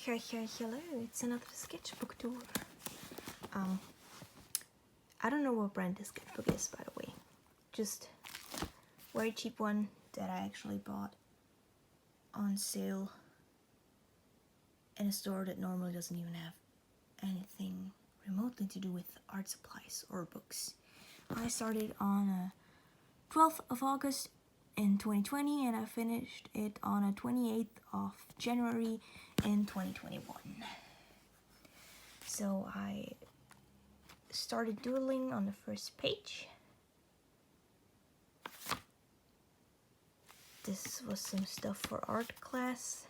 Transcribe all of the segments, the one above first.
Hello, it's another sketchbook tour. I don't know what brand this sketchbook is, by the way. Just very cheap one that I actually bought on sale in a store that normally doesn't even have anything remotely to do with art supplies or books. I started on 12th of August in 2020 and I finished it on a 28th of January in 2021. So I started doodling on the first page. This was some stuff for art class.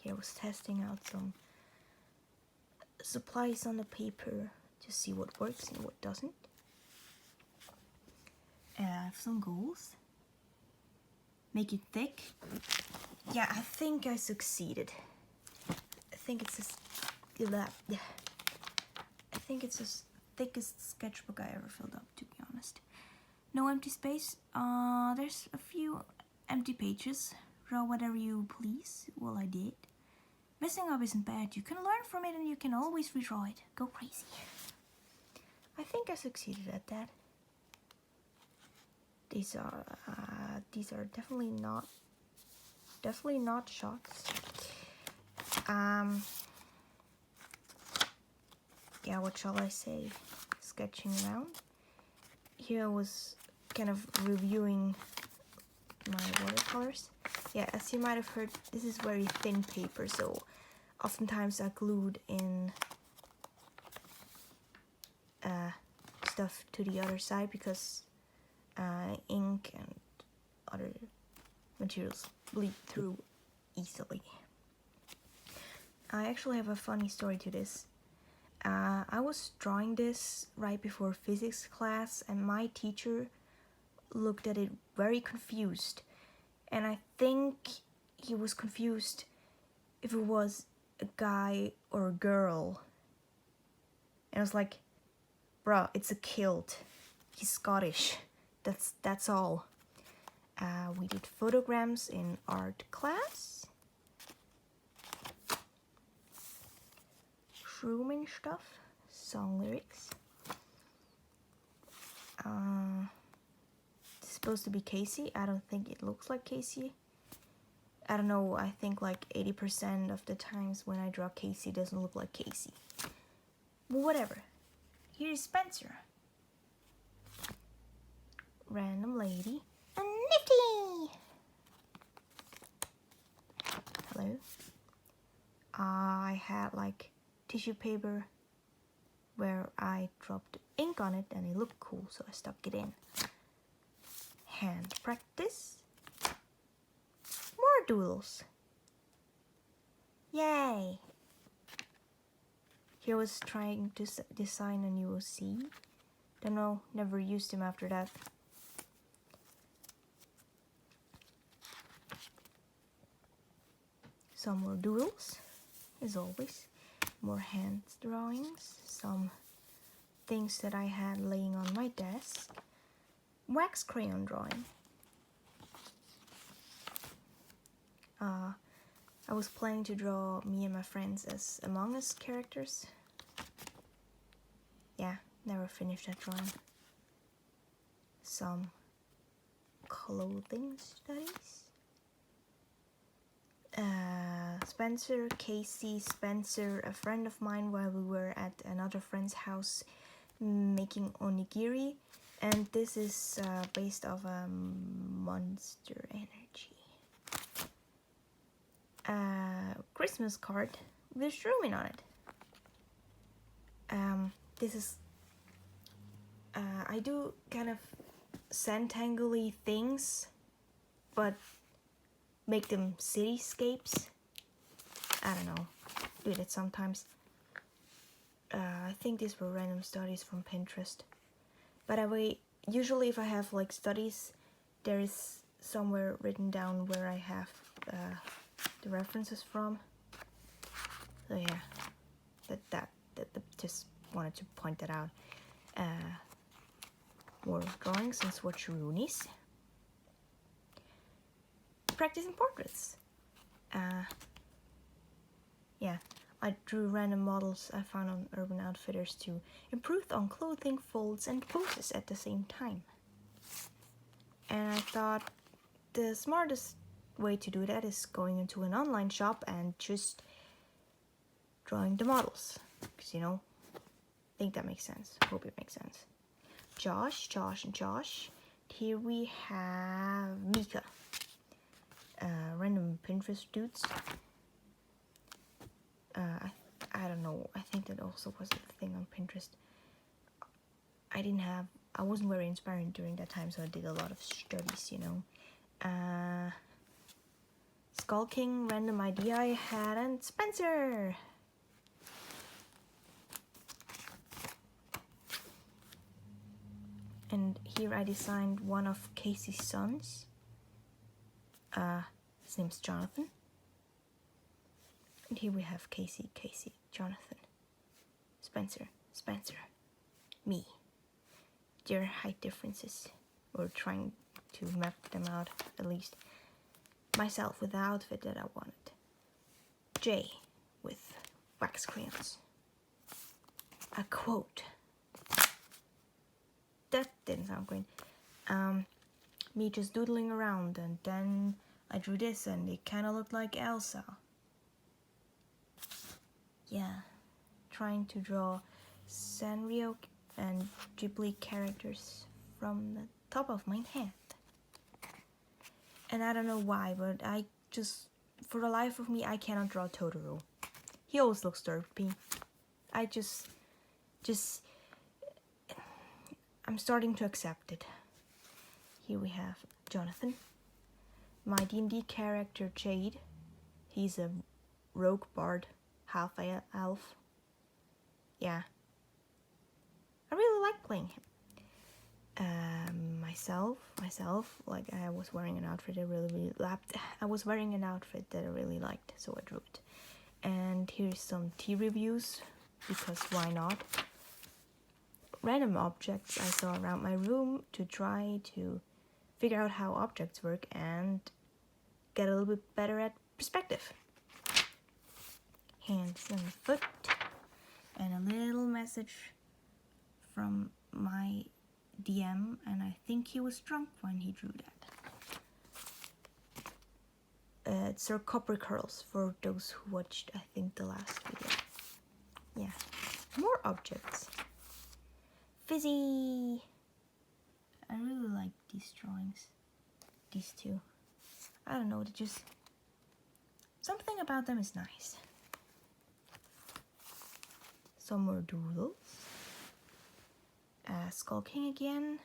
Here I was testing out some supplies on the paper to see what works and what doesn't. And I have some goals. Make it thick. Yeah, I think I succeeded. I think it's the thickest sketchbook I ever filled up, to be honest. No empty space. There's a few empty pages. Draw whatever you please. Well, I did. Messing up isn't bad. You can learn from it and you can always redraw it. Go crazy. I think I succeeded at that. These are definitely not shots. Yeah, what shall I say? Sketching around. Here I was kind of reviewing my watercolors. Yeah, as you might have heard, this is very thin paper, so oftentimes I glued in stuff to the other side because ink and other materials bleed through easily. I actually have a funny story to this. I was drawing this right before physics class and my teacher looked at it very confused, and I think he was confused if it was a guy or a girl, and I was like, bruh, it's a kilt, he's Scottish, that's all. We did photograms in art class, shrooming stuff, song lyrics. It's supposed to be Casey. I don't think it looks like Casey. I don't know, I think like 80% of the times when I draw Casey, it doesn't look like Casey. But whatever. Here's Spencer. Random lady. A nifty! Hello. I had like tissue paper where I dropped ink on it and it looked cool, so I stuck it in. Hand practice. More doodles. Yay! Here was trying to design a new OC. Don't know, never used him after that. Some more doodles, as always. More hand drawings. Some things that I had laying on my desk. Wax crayon drawing. I was planning to draw me and my friends as Among Us characters. Yeah, never finished that drawing. Some clothing studies. Spencer, Casey, Spencer, a friend of mine while we were at another friend's house making onigiri, and this is based off Monster Energy. Christmas card with shrooming on it. This is I do kind of Santangly things, but make them cityscapes. I don't know, do it sometimes. I think these were random studies from Pinterest. By the way, usually if I have like studies, there is somewhere written down where I have the references from. So yeah, that just wanted to point that out. More drawings and swatcheroonies. Practicing portraits. Yeah, I drew random models I found on Urban Outfitters to improve on clothing, folds, and poses at the same time. And I thought the smartest way to do that is going into an online shop and just drawing the models. Because, you know, I think that makes sense. Hope it makes sense. Josh, and Josh. Here we have Mika. Random Pinterest dudes. I don't know. I think that also was a thing on Pinterest. I wasn't very inspiring during that time, so I did a lot of studies, you know. Skull King, random idea I had, and Spencer. And here I designed one of Casey's sons. His name's Jonathan. And here we have Casey, Jonathan, Spencer, me. Their height differences. We're trying to map them out, at least. Myself with the outfit that I wanted. Jay with wax crayons. A quote. That didn't sound great. Me just doodling around, and then I drew this and it kind of looked like Elsa. Yeah, trying to draw Sanrio and Ghibli characters from the top of my head. And I don't know why, but I just, for the life of me, I cannot draw Totoro. He always looks derpy. I'm starting to accept it. Here we have Jonathan. My D&D character, Jade. He's a rogue bard, half elf. Yeah. I really like playing him. Myself, like I was wearing an outfit I really liked. So I drew it. And here's some tea reviews, because why not? Random objects I saw around my room to try to figure out how objects work and get a little bit better at perspective. Hands and foot, and a little message from my DM, and I think he was drunk when he drew that. It's her copper curls, for those who watched, I think, the last video. Yeah, more objects. Fizzy! I really like these drawings. These two. I don't know, just something about them is nice. Some more doodles. Skull King again.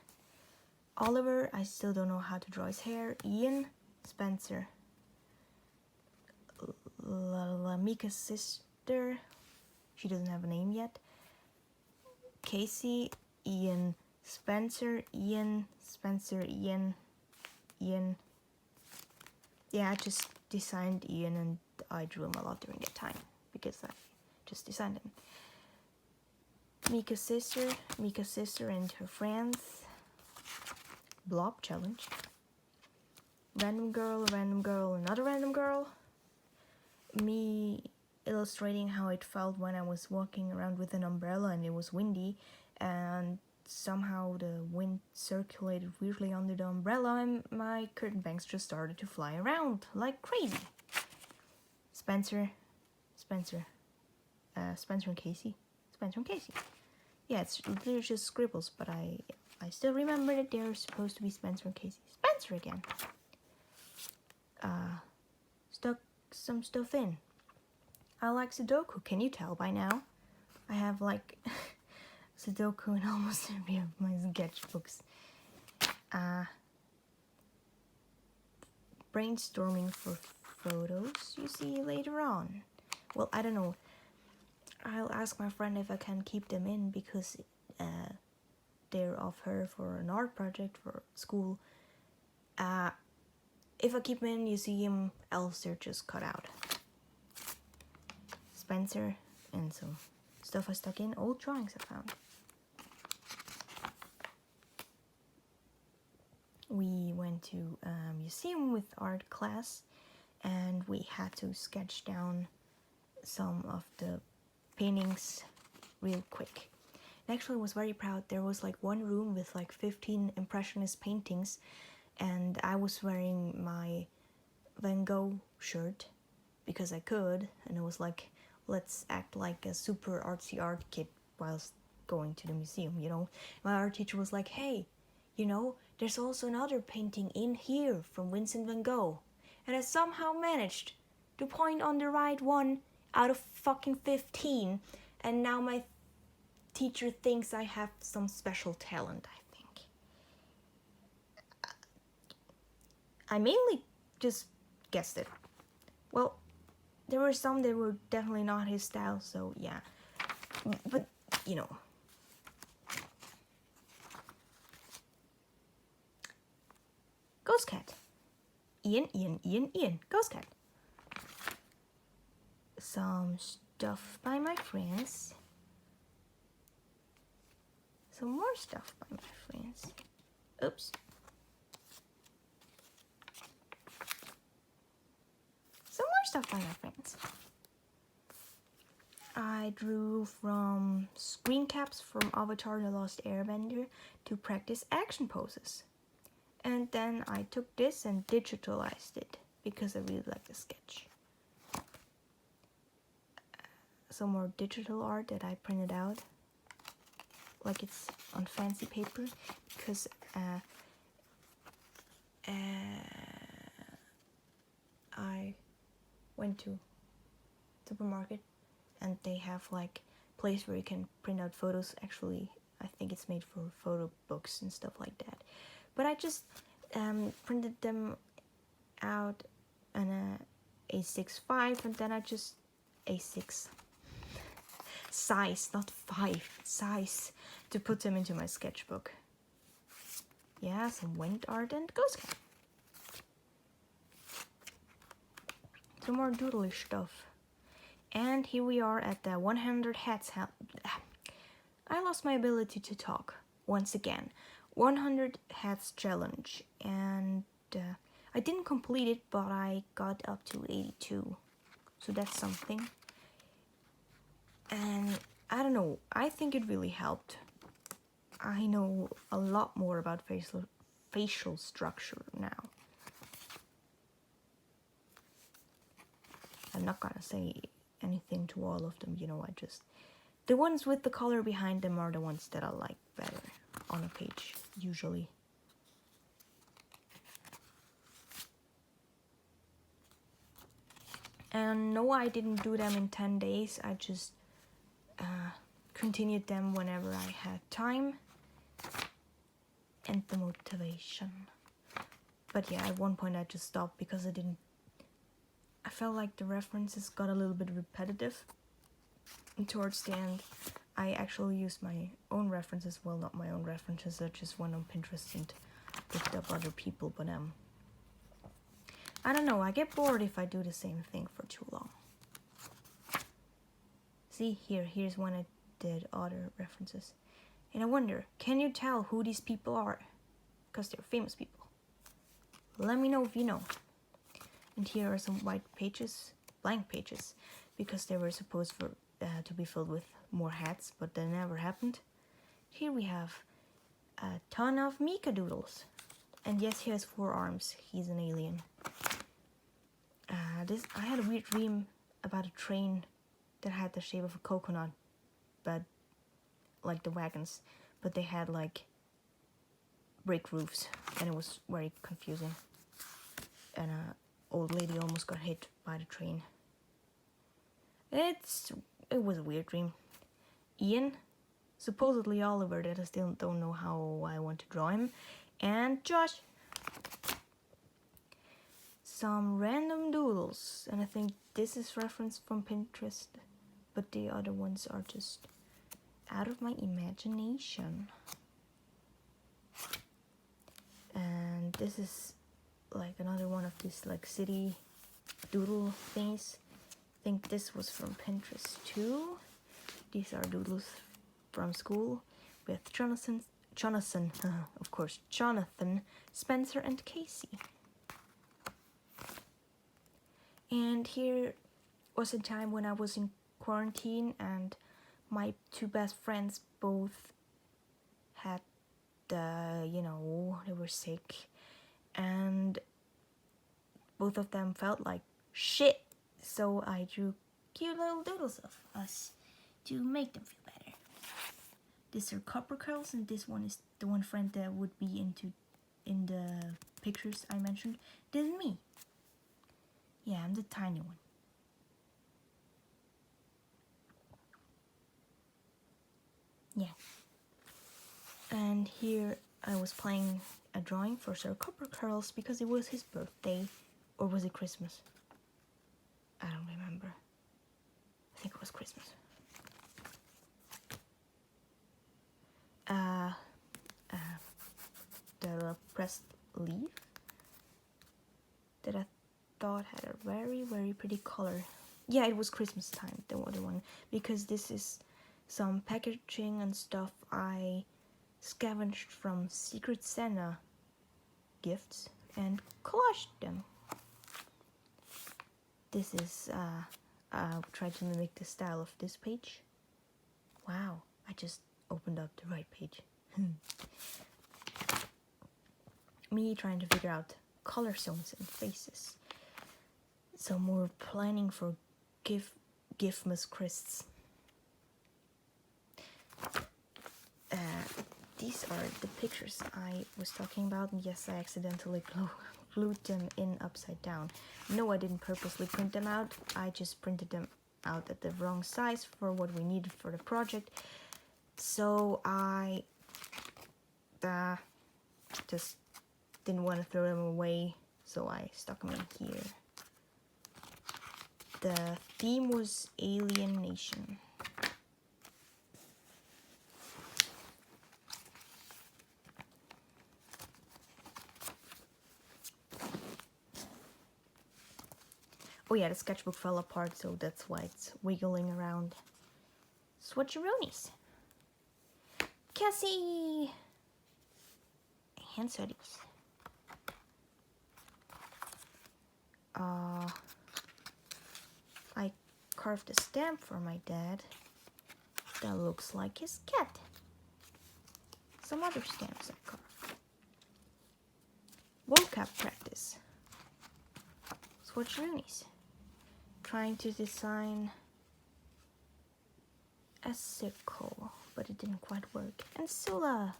Oliver, I still don't know how to draw his hair. Ian, Spencer. Mika's sister. She doesn't have a name yet. Casey, Ian, Spencer, Ian, Spencer, Ian. Yeah, I just designed Ian and I drew him a lot during that time because I just designed him. Mika's sister and her friends. Blob challenge. Random girl, another random girl. Me illustrating how it felt when I was walking around with an umbrella and it was windy, and somehow the wind circulated weirdly under the umbrella and my curtain bangs just started to fly around like crazy. Spencer and Casey. Yeah, they're just scribbles, but I still remember that they're supposed to be Spencer and Casey. Spencer again. Stuck some stuff in. I like Sudoku, can you tell by now? I have like Sudoku in almost every of my sketchbooks. Brainstorming for photos you see later on. Well, I don't know. I'll ask my friend if I can keep them in because they're of her for an art project for school. If I keep them in, you see them, else they're just cut out. Spencer and some stuff I stuck in, old drawings I found. We went to a museum with art class and we had to sketch down some of the paintings real quick. And actually, I was very proud. There was like one room with like 15 impressionist paintings, and I was wearing my Van Gogh shirt because I could, and it was like, let's act like a super artsy art kid whilst going to the museum, you know. My art teacher was like, hey, you know, there's also another painting in here from Vincent van Gogh, and I somehow managed to point on the right one out of fucking 15, and now my teacher thinks I have some special talent, I think. I mainly just guessed it. Well, there were some that were definitely not his style, so yeah. But, you know. Ghost Cat. Ian. Ghost Cat. Some stuff by my friends. Some more stuff by my friends. Oops. Some more stuff by my friends. I drew from screen caps from Avatar The Lost Airbender to practice action poses. And then I took this and digitalized it because I really like the sketch. Some more digital art that I printed out, like it's on fancy paper, because I went to supermarket and they have like place where you can print out photos. Actually, I think it's made for photo books and stuff like that. But I just printed them out on a A6-5, and then I just A6 size, not 5 size, to put them into my sketchbook. Yeah, some wind art and ghost cat. Some more doodlish stuff. And here we are at the 100 hats. I lost my ability to talk once again. 100 hats challenge, and I didn't complete it, but I got up to 82, so that's something. And I don't know, I think it really helped. I know a lot more about facial structure now. I'm not gonna say anything to all of them, you know. The ones with the color behind them are the ones that I like better on a page, usually. And no, I didn't do them in 10 days. I just continued them whenever I had time and the motivation. But yeah, at one point I just stopped because I felt like the references got a little bit repetitive. And towards the end, I actually used my own references. Well, not my own references, I just went on Pinterest and looked up other people, but I don't know, I get bored if I do the same thing for too long. See, here's when I did other references. And I wonder, can you tell who these people are? Because they're famous people. Let me know if you know. And here are some white pages, blank pages, because they were supposed to be filled with more hats, but that never happened. Here we have a ton of Mika doodles. And yes, he has 4 arms. He's an alien. I had a weird dream about a train that had the shape of a coconut, but like the wagons, but they had like brick roofs, and it was very confusing. And an old lady almost got hit by the train. It was a weird dream. Ian, supposedly Oliver, that I still don't know how I want to draw him, and Josh. Some random doodles, and I think this is referenced from Pinterest, but the other ones are just out of my imagination. And this is like another one of these like city doodle things. I think this was from Pinterest too. These are doodles from school with Jonathan, of course, Jonathan, Spencer, and Casey. And here was a time when I was in quarantine and my two best friends both had they were sick, and both of them felt like shit, so I drew cute little doodles of us to make them feel better. These are copper curls, and this one is the one friend that would be in the pictures I mentioned. This is me. Yeah, I'm the tiny one. Yeah. And here I was playing a drawing for Sir Copper Curls because it was his birthday. Or was it Christmas? I don't remember. I think it was Christmas. The pressed leaf that I thought had a very, very pretty color. Yeah, it was Christmas time, the other one, because this is some packaging and stuff I scavenged from Secret Santa gifts and collaged them. This is, I'll try to mimic the style of this page. Wow, I just opened up the right page. Me trying to figure out color zones and faces. So more planning for Gifmas Christs. These are the pictures I was talking about, and yes, I accidentally glued them in upside down. No, I didn't purposely print them out. I just printed them out at the wrong size for what we needed for the project. So I just didn't want to throw them away, so I stuck them in here. The theme was alienation. Oh yeah, the sketchbook fell apart, so that's why it's wiggling around. Swatcheroonies. Cassie! Hand studies. I carved a stamp for my dad that looks like his cat. Some other stamps I carved. Vocab practice. Swatcheroonies. Trying to design a sickle, but it didn't quite work. And Sula.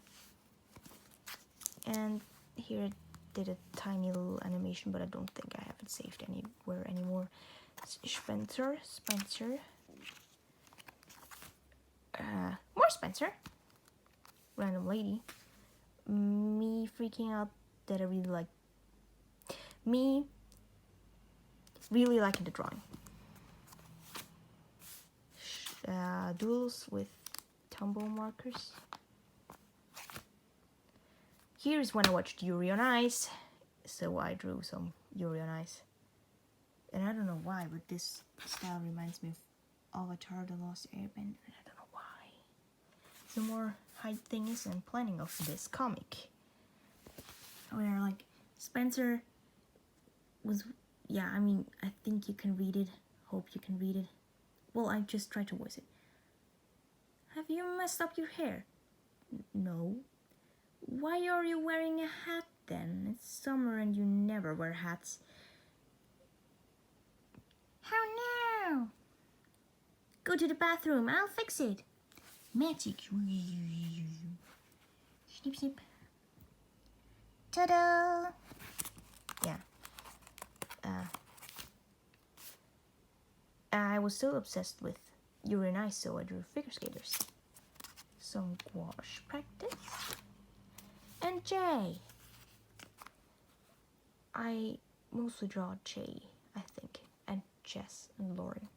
And here I did a tiny little animation, but I don't think I have it saved anywhere anymore. Spencer. More Spencer. Random lady. Me freaking out that I really like. Me really liking the drawing. Doodles with tumble markers. Here's when I watched Yuri on Ice, so I drew some Yuri on Ice. And I don't know why, but this style reminds me of Avatar: The Lost Airbender. I don't know why. The more height thingies and planning of this comic. Where like Spencer was, yeah, I mean, I think you can read it. Hope you can read it. Well, I just tried to voice it. Have you messed up your hair? No. Why are you wearing a hat then? It's summer and you never wear hats. How now? Go to the bathroom, I'll fix it. Magic. Snip, snip. Ta-da! Yeah. I was so obsessed with Yuri and Ice, so I drew figure skaters. Some gouache practice. And Jay. I mostly draw Jay, I think, and Jess and Lauren.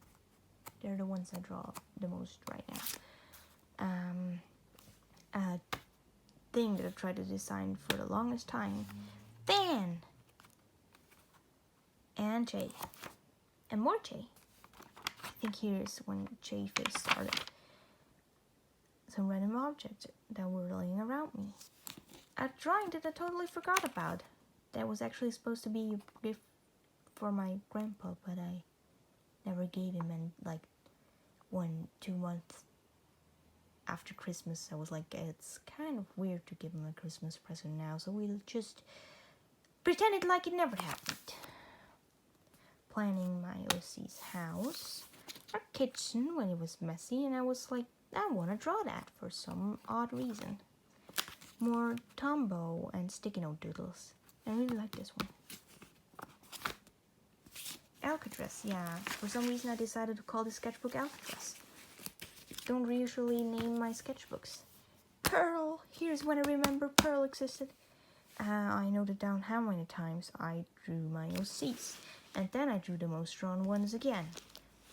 They're the ones I draw the most right now. A thing that I tried to design for the longest time. Van! And Jay. And more Jay. I think here's when Jay face started. Some random objects that were laying around me. A drawing that I totally forgot about. That was actually supposed to be a gift for my grandpa, but I never gave him, and like 1-2 months after Christmas I was like, it's kind of weird to give him a Christmas present now, so we'll just pretend it like it never happened. Planning my OC's house, our kitchen when it was messy, and I was like, I want to draw that for some odd reason. More Tombow and sticky note doodles. I really like this one. Alcatraz, yeah. For some reason I decided to call this sketchbook Alcatraz. Don't usually name my sketchbooks. Pearl! Here's when I remember Pearl existed. I noted down how many times I drew my OCs. And then I drew the most drawn ones again.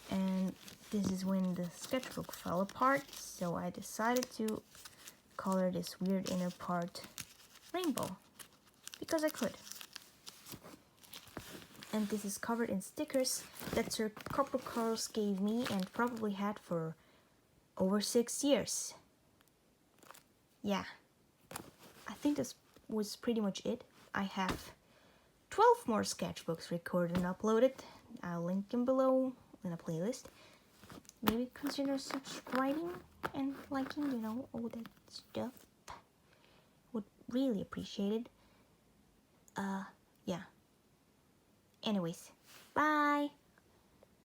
And this is when the sketchbook fell apart, so I decided to color this weird inner part rainbow. Because I could. And this is covered in stickers that Sir Corporal Carls gave me and probably had for over 6 years. Yeah, I think this was pretty much it. I have 12 more sketchbooks recorded and uploaded. I'll link them below in a playlist. Maybe consider subscribing and liking, you know, all that stuff. Would really appreciate it. Yeah. Anyways, bye!